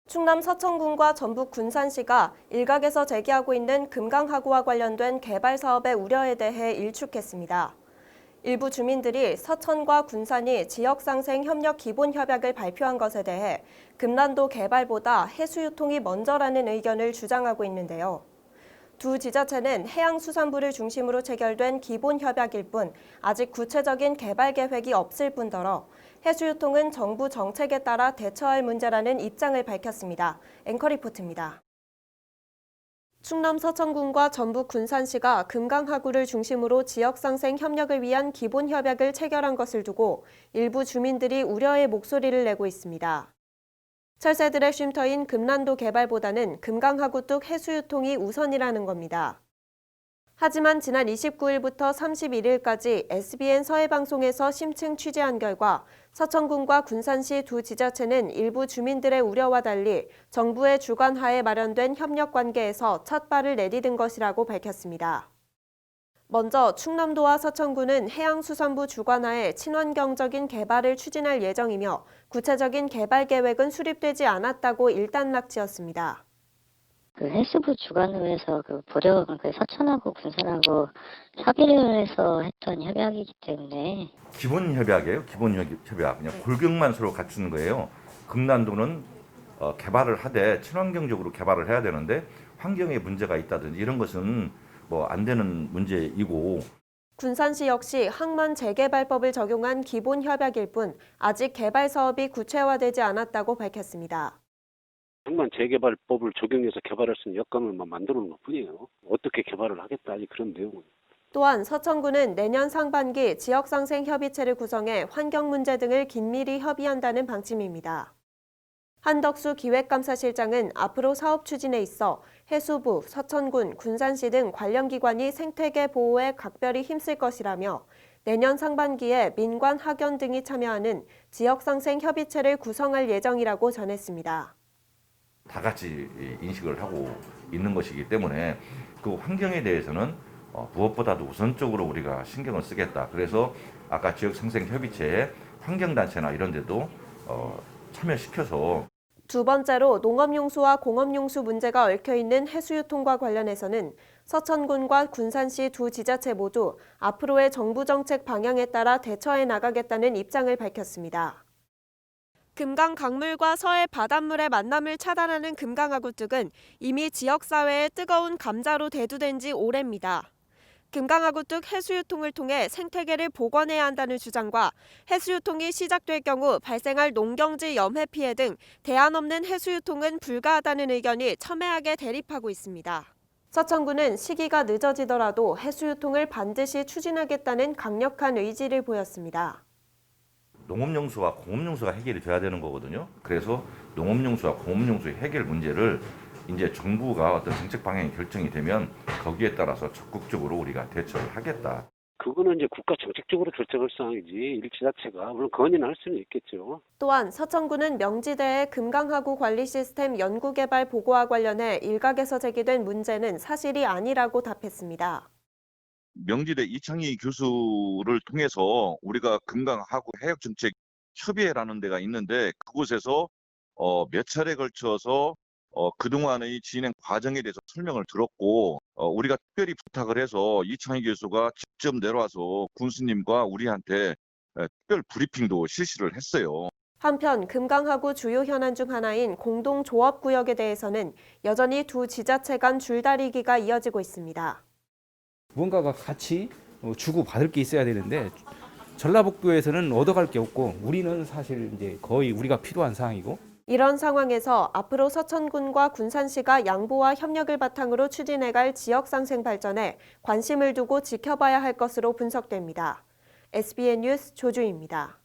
충남 서천군과 전북 군산시가 일각에서 제기하고 있는 금강하구와 관련된 개발 사업의 우려에 대해 일축했습니다. 일부 주민들이 서천과 군산이 지역상생 협력 기본협약을 발표한 것에 대해 금난도 개발보다 해수유통이 먼저라는 의견을 주장하고 있는데요. 두 지자체는 해양수산부를 중심으로 체결된 기본협약일 뿐 아직 구체적인 개발 계획이 없을 뿐더러 해수유통은 정부 정책에 따라 대처할 문제라는 입장을 밝혔습니다. 앵커 리포트입니다. 충남 서천군과 전북 군산시가 금강하구를 중심으로 지역상생 협력을 위한 기본협약을 체결한 것을 두고 일부 주민들이 우려의 목소리를 내고 있습니다. 철새들의 쉼터인 금난도 개발보다는 금강하구 뚝 해수유통이 우선이라는 겁니다. 하지만 지난 29일부터 31일까지 SBN 서해방송에서 심층 취재한 결과 서천군과 군산시 두 지자체는 일부 주민들의 우려와 달리 정부의 주관하에 마련된 협력관계에서 첫 발을 내디딘 것이라고 밝혔습니다. 먼저 충남도와 서천군은 해양수산부 주관하에 친환경적인 개발을 추진할 예정이며 구체적인 개발 계획은 수립되지 않았다고 일단락지었습니다. 해수부 주관으로 보령 서천하고 군산하고 협의를 해서 했던 협약이기 때문에 기본 협약이에요. 기본 협약. 그냥 골격만 서로 갖추는 거예요. 금난도는 개발을 하되 친환경적으로 개발을 해야 되는데 환경에 문제가 있다든지 이런 것은 뭐 안 되는 문제이고. 군산시 역시 항만 재개발법을 적용한 기본 협약일 뿐 아직 개발 사업이 구체화되지 않았다고 밝혔습니다. 항만 재개발법을 적용해서 개발할 수 있는 여건을 만들어 놓은 것뿐이에요. 어떻게 개발을 하겠다 아직 그런 내용은. 또한 서천군은 내년 상반기 지역상생 협의체를 구성해 환경 문제 등을 긴밀히 협의한다는 방침입니다. 한덕수 기획감사실장은 앞으로 사업 추진에 있어 해수부, 서천군, 군산시 등 관련 기관이 생태계 보호에 각별히 힘쓸 것이라며 내년 상반기에 민관, 학연 등이 참여하는 지역상생 협의체를 구성할 예정이라고 전했습니다. 다 같이 인식을 하고 있는 것이기 때문에 그 환경에 대해서는 무엇보다도 우선적으로 우리가 신경을 쓰겠다. 그래서 아까 지역생생협의체에 환경단체나 이런 데도 참여시켜서. 두 번째로 농업용수와 공업용수 문제가 얽혀있는 해수유통과 관련해서는 서천군과 군산시 두 지자체 모두 앞으로의 정부 정책 방향에 따라 대처해 나가겠다는 입장을 밝혔습니다. 금강 강물과 서해 바닷물의 만남을 차단하는 금강하구 뚝은 이미 지역사회의 뜨거운 감자로 대두된 지 오래입니다. 금강하구 뚝 해수유통을 통해 생태계를 복원해야 한다는 주장과 해수유통이 시작될 경우 발생할 농경지 염해 피해 등 대안 없는 해수유통은 불가하다는 의견이 첨예하게 대립하고 있습니다. 서천군은 시기가 늦어지더라도 해수유통을 반드시 추진하겠다는 강력한 의지를 보였습니다. 농업용수와 공업용수가 해결이 돼야 되는 거거든요. 그래서 농업용수와 공업용수의 해결 문제를 이제 정부가 어떤 정책 방향이 결정이 되면 거기에 따라서 적극적으로 우리가 대처를 하겠다. 그거는 이제 국가 정책적으로 결정할 사항이지 일 지자체가 물론 건의는 할 수는 있겠죠. 또한 서천군은 명지대의 금강하구 관리 시스템 연구개발 보고와 관련해 일각에서 제기된 문제는 사실이 아니라고 답했습니다. 명지대 이창희 교수를 통해서 우리가 금강하구 해역정책 협의회라는 데가 있는데 그곳에서 몇 차례 걸쳐서 그동안의 진행 과정에 대해서 설명을 들었고 우리가 특별히 부탁을 해서 이창희 교수가 직접 내려와서 군수님과 우리한테 특별 브리핑도 실시를 했어요. 한편 금강하구 주요 현안 중 하나인 공동조업구역에 대해서는 여전히 두 지자체 간 줄다리기가 이어지고 있습니다. 무언가가 같이 주고받을 게 있어야 되는데 전라북도에서는 얻어갈 게 없고 우리는 사실 이제 거의 우리가 필요한 사항이고. 이런 상황에서 앞으로 서천군과 군산시가 양보와 협력을 바탕으로 추진해갈 지역상생 발전에 관심을 두고 지켜봐야 할 것으로 분석됩니다. SBN 뉴스 조주입니다.